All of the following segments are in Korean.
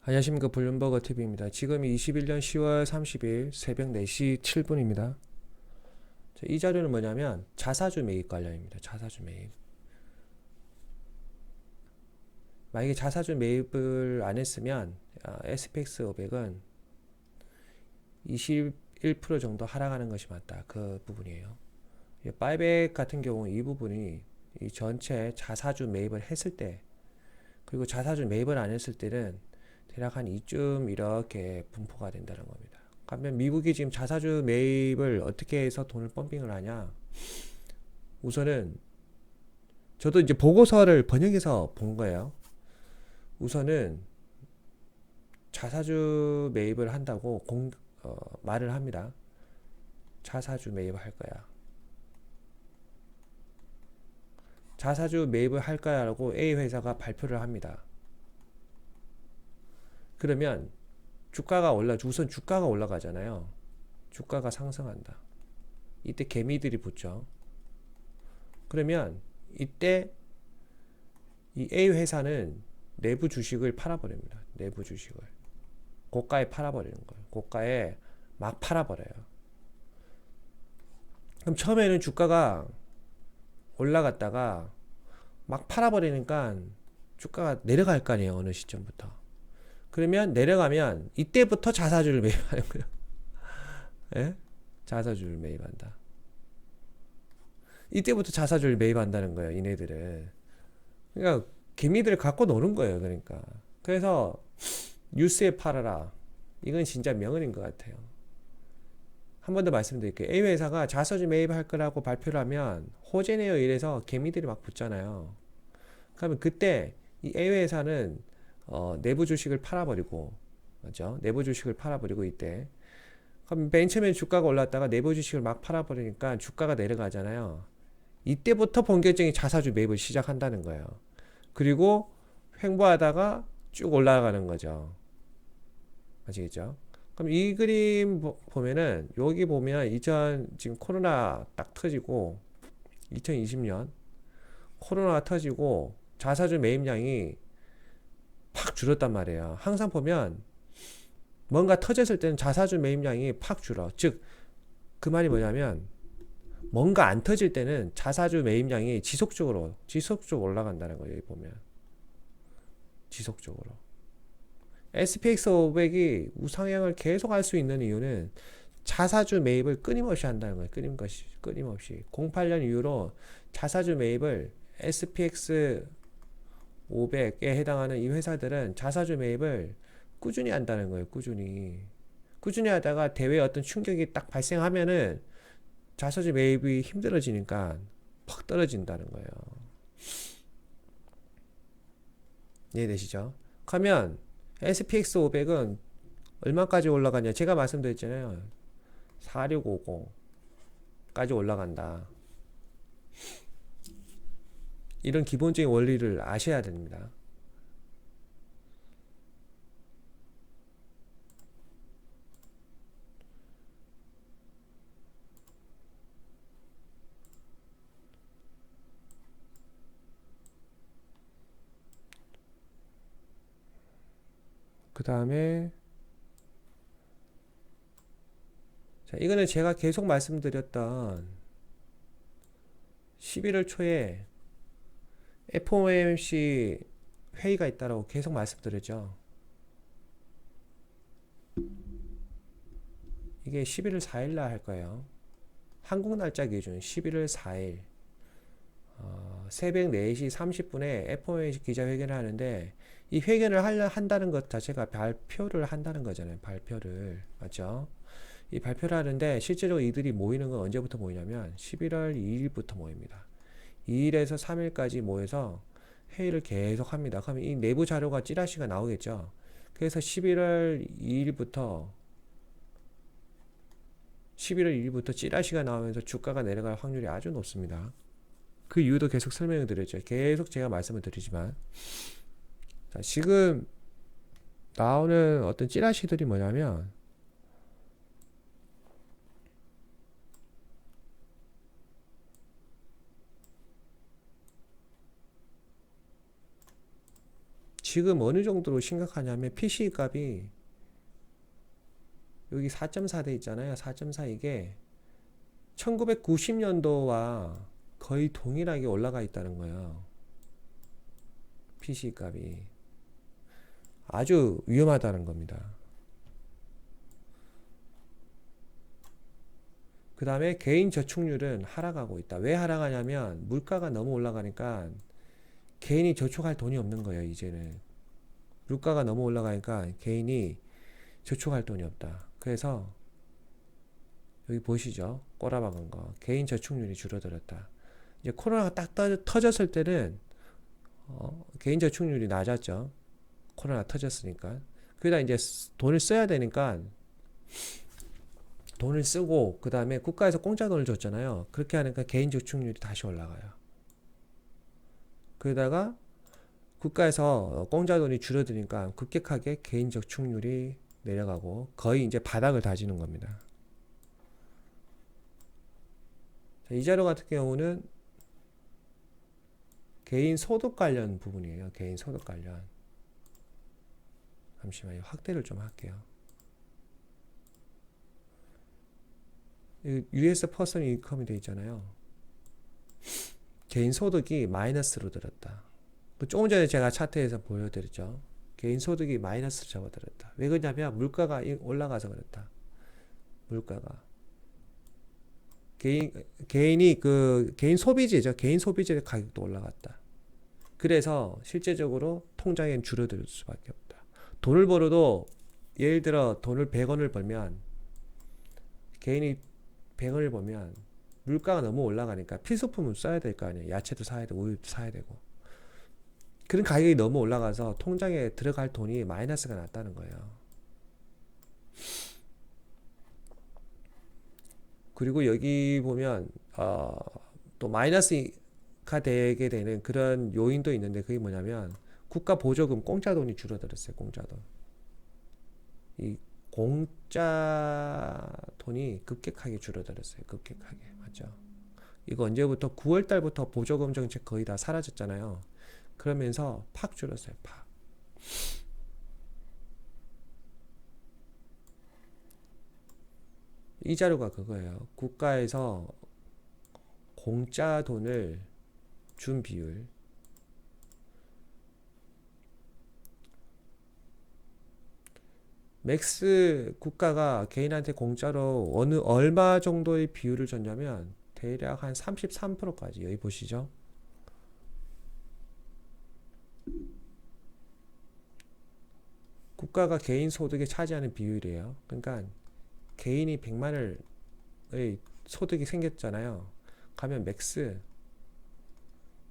안녕하십니까. 블룸버그 TV입니다. 지금이 21년 10월 30일 새벽 4시 7분입니다. 이 자료는 뭐냐면 자사주 매입 관련입니다. 자사주 매입. 만약에 자사주 매입을 안 했으면 SPX 500은 21% 정도 하락하는 것이 맞다. 그 부분이에요. 바이백 같은 경우 이 부분이 이 전체 자사주 매입을 했을 때, 그리고 자사주 매입을 안 했을 때는 대략 한 이쯤 이렇게 분포가 된다는 겁니다. 그러면 미국이 지금 자사주 매입을 어떻게 해서 돈을 펌핑을 하냐? 우선은 저도 이제 보고서를 번역해서 본 거예요. 우선은 자사주 매입을 한다고 말을 합니다. 자사주 매입을 할 거야. 자사주 매입을 할 거야라고 A 회사가 발표를 합니다. 그러면 우선 주가가 올라가잖아요. 주가가 상승한다. 이때 개미들이 붙죠. 그러면 이때 이 A 회사는 내부 주식을 팔아버립니다. 내부 주식을 고가에 팔아버리는 거예요. 고가에 막 팔아버려요. 그럼 처음에는 주가가 올라갔다가 막 팔아버리니까 주가가 내려갈 거 아니에요. 어느 시점부터. 그러면 내려가면 이때부터 자사주를 매입하는 거예요. 예? 자사주를 매입한다. 이때부터 자사주를 매입한다는 거예요. 이네들은. 그러니까 개미들을 갖고 노는 거예요. 그러니까. 그래서 뉴스에 팔아라. 이건 진짜 명언인 것 같아요. 한 번 더 말씀드릴게요. A 회사가 자사주 매입할 거라고 발표를 하면 호재네요 이래서 개미들이 막 붙잖아요. 그러면 그때 이 A 회사는 내부 주식을 팔아버리고, 맞죠? 내부 주식을 팔아버리고 이때. 그럼 맨 처음에 주가가 올랐다가 내부 주식을 막 팔아버리니까 주가가 내려가잖아요. 이때부터 본격적인 자사주 매입을 시작한다는 거예요. 그리고 횡보하다가 쭉 올라가는 거죠. 아시겠죠? 그럼 이 그림 보면은 여기 보면 지금 코로나 딱 터지고 2020년 코로나가 터지고 자사주 매입량이 팍 줄었단 말이에요. 항상 보면 뭔가 터졌을 때는 자사주 매입량이 팍 줄어. 즉 그 말이 뭐냐면 뭔가 안 터질 때는 자사주 매입량이 지속적으로 올라간다는 거예요. 여기 보면 지속적으로. SPX 500이 우상향을 계속 할 수 있는 이유는 자사주 매입을 끊임없이 한다는 거예요. 끊임없이. 08년 이후로 자사주 매입을 SPX 500에 해당하는 이 회사들은 자사주 매입을 꾸준히 한다는 거예요. 꾸준히 하다가 대외에 어떤 충격이 딱 발생하면은 자사주 매입이 힘들어지니까 퍽 떨어진다는 거예요. 이해되시죠? 그러면 SPX 500은 얼마까지 올라가냐? 제가 말씀드렸잖아요. 4650까지 올라간다. 이런 기본적인 원리를 아셔야 됩니다. 그 다음에 자, 이거는 제가 계속 말씀드렸던 11월 초에 FOMC 회의가 있다라고 계속 말씀드렸죠. 이게 11월 4일 날 할 거예요. 한국 날짜 기준 11월 4일 새벽 4시 30분에 FOMC 기자회견을 하는데 이 회견을 한다는 것 자체가 발표를 한다는 거잖아요. 발표를. 맞죠? 이 발표를 하는데 실제로 이들이 모이는 건 언제부터 모이냐면 11월 2일부터 모입니다. 2일에서 3일까지 모여서 회의를 계속 합니다. 그러면 이 내부 자료가 찌라시가 나오겠죠. 그래서 11월 2일부터 찌라시가 나오면서 주가가 내려갈 확률이 아주 높습니다. 그 이유도 계속 설명을 드렸죠. 계속 제가 말씀을 드리지만 자, 지금 나오는 어떤 찌라시들이 뭐냐면 지금 어느 정도로 심각하냐면 PC 값이 여기 4.4 돼 있잖아요. 4.4 이게 1990년도와 거의 동일하게 올라가 있다는 거예요. PC 값이 아주 위험하다는 겁니다. 그 다음에 개인 저축률은 하락하고 있다. 왜 하락하냐면 물가가 너무 올라가니까 개인이 저축할 돈이 없는 거예요. 이제는 물가가 너무 올라가니까 개인이 저축할 돈이 없다. 그래서 여기 보시죠. 꼬라박은 거. 개인 저축률이 줄어들었다. 이제 코로나가 딱 터졌을 때는 개인 저축률이 낮았죠. 코로나 터졌으니까. 그러다 이제 돈을 써야 되니까 돈을 쓰고 그 다음에 국가에서 공짜 돈을 줬잖아요. 그렇게 하니까 개인 저축률이 다시 올라가요. 그러다가 국가에서 공짜 돈이 줄어드니까 급격하게 개인 저축률이 내려가고 거의 이제 바닥을 다지는 겁니다. 자, 이 자료 같은 경우는 개인 소득 관련 부분이에요. 개인 소득 관련. 잠시만요. 확대를 좀 할게요. US 퍼슨 인컴이 되어 있잖아요. 개인 소득이 마이너스로 들었다. 조금 전에 제가 차트에서 보여드렸죠. 개인 소득이 마이너스로 접어들었다. 왜 그러냐면 물가가 올라가서 그렇다. 물가가. 개인이 개인 소비재죠. 개인 소비재 가격도 올라갔다. 그래서 실제적으로 통장엔 줄어들 수밖에 없다. 돈을 벌어도 예를 들어 돈을 100원을 벌면 개인이 100원을 벌면 물가가 너무 올라가니까 필수품을 써야 될 거 아니에요. 야채도 사야 되고 우유도 사야 되고. 그런 가격이 너무 올라가서 통장에 들어갈 돈이 마이너스가 났다는 거예요. 그리고 여기 보면 또 마이너스가 되게 되는 그런 요인도 있는데 그게 뭐냐면 국가 보조금 공짜 돈이 줄어들었어요. 공짜 돈. 이 공짜 돈이 급격하게 줄어들었어요. 급격하게. 맞죠? 이거 언제부터 9월 달부터 보조금 정책 거의 다 사라졌잖아요. 그러면서 팍 줄었어요. 팍. 이 자료가 그거예요. 국가에서 공짜 돈을 준 비율. 맥스 국가가 개인한테 공짜로 얼마 정도의 비율을 줬냐면 대략 한 33%까지 여기 보시죠. 국가가 개인 소득에 차지하는 비율이에요. 그러니까 개인이 100만원의 소득이 생겼잖아요. 가면 맥스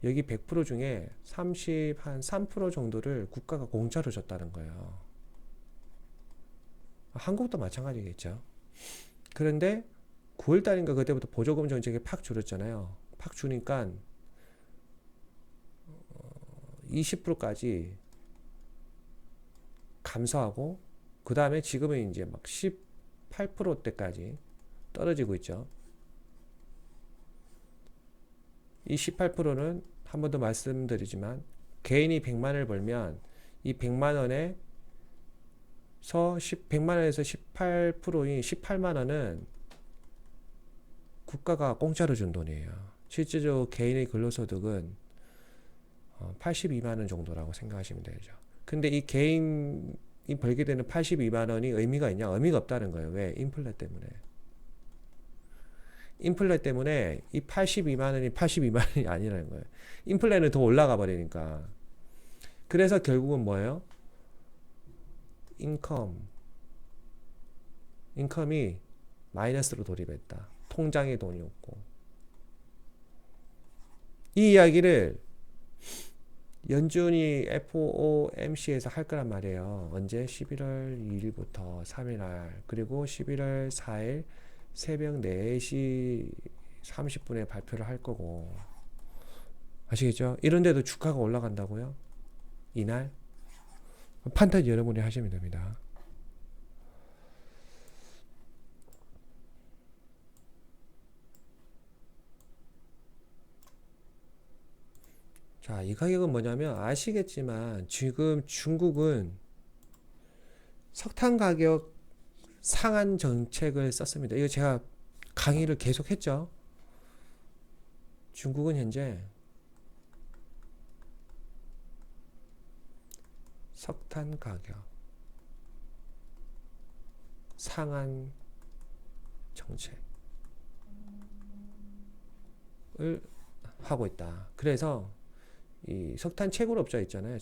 여기 100% 중에 3 정도를 국가가 공짜로 줬다는 거예요. 한국도 마찬가지겠죠. 그런데 9월 달인가 그때부터 보조금 정책이 팍 줄었잖아요. 팍 주니까 20%까지 감소하고 그 다음에 지금은 이제 막 18%대까지 떨어지고 있죠. 이 18%는 한 번 더 말씀드리지만 개인이 100만원을 벌면 이 100만원에서 100만원에서 18%인 18만원은 국가가 공짜로 준 돈이에요. 실제적으로 개인의 근로소득은 82만원 정도라고 생각하시면 되죠. 근데 이 개인이 벌게 되는 82만원이 의미가 있냐? 의미가 없다는 거예요. 왜? 인플레 때문에. 인플레 때문에 이 82만원이 82만원이 아니라는 거예요. 인플레는 더 올라가 버리니까. 그래서 결국은 뭐예요? 인컴이 마이너스로 돌입했다. 통장에 돈이 없고. 이 이야기를 연준이 FOMC에서 할 거란 말이에요. 언제? 11월 2일부터 3일날 그리고 11월 4일 새벽 4시 30분에 발표를 할 거고 아시겠죠? 이런데도 주가가 올라간다고요? 이날? 판타지 여러분이 하시면 됩니다. 자, 이 가격은 뭐냐면 아시겠지만 지금 중국은 석탄 가격 상한 정책을 썼습니다. 이거 제가 강의를 계속 했죠. 중국은 현재 석탄 가격 상한 정책을 하고 있다. 그래서 이 석탄 채굴업자 있잖아요.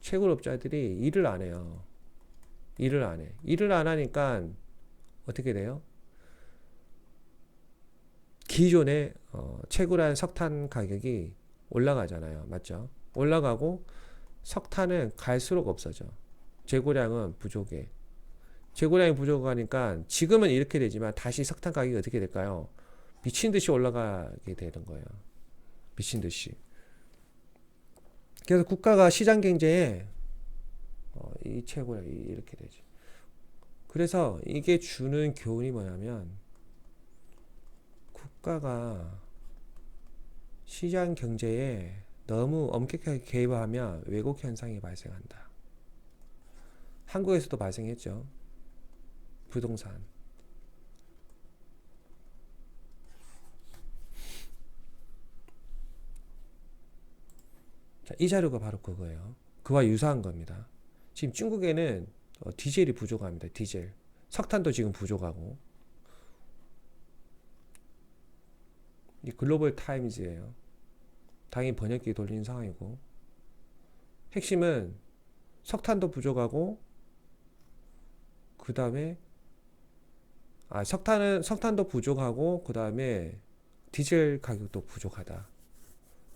채굴업자들이 일을 안 해요. 일을 안 해. 일을 안 하니까 어떻게 돼요? 기존에 채굴한 석탄 가격이 올라가잖아요. 맞죠? 올라가고 석탄은 갈수록 없어져. 재고량은 부족해. 재고량이 부족하니까 지금은 이렇게 되지만 다시 석탄 가격이 어떻게 될까요? 미친 듯이 올라가게 되는 거예요. 미친 듯이. 그래서 국가가 시장 경제에 이 채굴량이 이렇게 되죠. 그래서 이게 주는 교훈이 뭐냐면 국가가 시장 경제에 너무 엄격하게 개입하면 왜곡 현상이 발생한다. 한국에서도 발생했죠. 부동산. 자, 이 자료가 바로 그거예요. 그와 유사한 겁니다. 지금 중국에는 디젤이 부족합니다. 디젤. 석탄도 지금 부족하고. 이 글로벌 타임즈예요. 당연히 번역기 돌리는 상황이고. 핵심은 석탄도 부족하고 그 다음에 석탄도 부족하고 그 다음에 디젤 가격도 부족하다.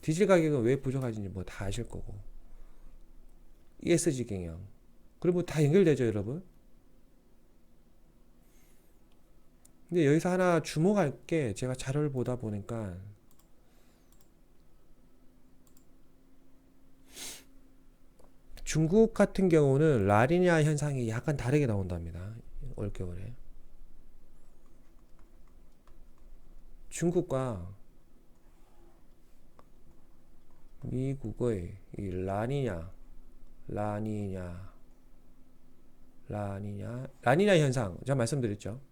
디젤 가격은 왜 부족하는지 뭐 다 아실 거고. ESG 경영. 그리고 다 연결되죠, 여러분. 근데 여기서 하나 주목할 게 제가 자료를 보다 보니까 중국 같은 경우는 라니냐 현상이 약간 다르게 나온답니다. 올겨울에. 중국과 미국의 이 라니냐 현상 제가 말씀드렸죠.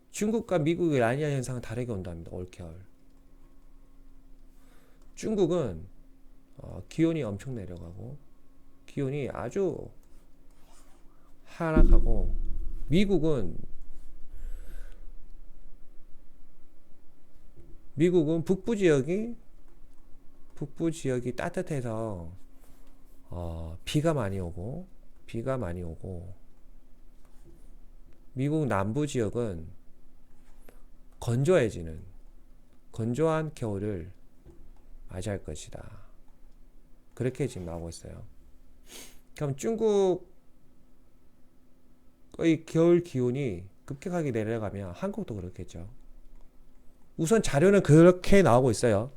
중국과 미국의 라니냐 현상은 다르게 온답니다. 올겨울. 중국은 기온이 엄청 내려가고 기온이 아주 하락하고 미국은 북부 지역이 따뜻해서 비가 많이 오고 미국 남부 지역은 건조한 겨울을 맞이할 것이다. 그렇게 지금 나오고 있어요. 그럼 중국의 겨울 기온이 급격하게 내려가면 한국도 그렇겠죠. 우선 자료는 그렇게 나오고 있어요.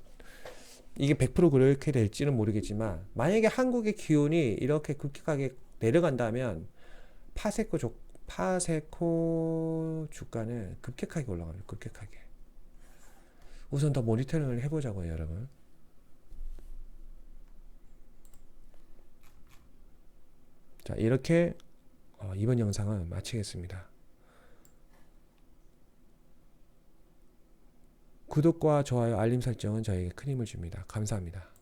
이게 100% 그렇게 될지는 모르겠지만 만약에 한국의 기온이 이렇게 급격하게 내려간다면 파세코 주가는 급격하게 올라갑니다. 급격하게. 우선 더 모니터링을 해보자고요, 여러분. 자, 이렇게 이번 영상은 마치겠습니다. 구독과 좋아요, 알림 설정은 저에게 큰 힘을 줍니다. 감사합니다.